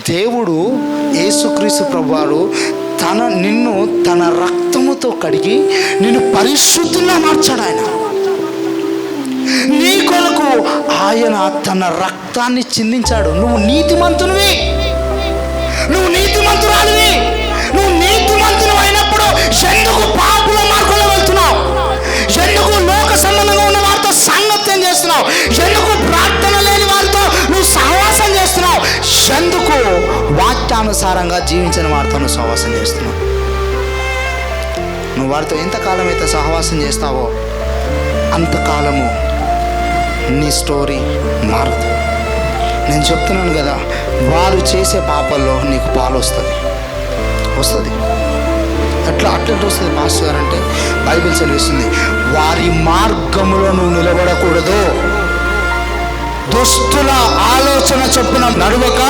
దేవుడు యేసుక్రీస్తు ప్రభువారు నిన్ను తన రక్తముతో కడిగి నిన్ను పరిశుద్ధంగా మార్చాడు. ఆయన నీ కొరకు ఆయన తన రక్తాన్ని చిందించాడు. నువ్వు నీతిమంతునివి, నువ్వు నీతిమంతురాలివి. నువ్వు నీతిమంతులు అయినప్పుడు ఎందుకు పాపుల మార్గంలో వెళ్తున్నావు? ఎందుకు లోక సంబంధంగా ఉన్న వారితో సాంగత్యం చేస్తున్నావు? ఎందుకు ప్రార్థన లేని వారితో నువ్వు సహవాసం చేస్తున్నావు? ఎందుకు వాక్యానుసారంగా జీవించిన వారితో నువ్వు సహవాసం చేస్తున్నావు? నువ్వు వారితో ఎంతకాలం అయితే సహవాసం చేస్తావో అంతకాలము నీ స్టోరీ మారదు. నేను చెప్తున్నాను కదా, వారు చేసే పాపాల్లో నీకు పాలు వస్తుంది. అట్లా వస్తుంది పాస్టర్ గారు అంటే బైబిల్ చదివిస్తుంది, వారి మార్గములో నువ్వు నిలబడకూడదు, దుష్టుల ఆలోచన చొప్పున నడవక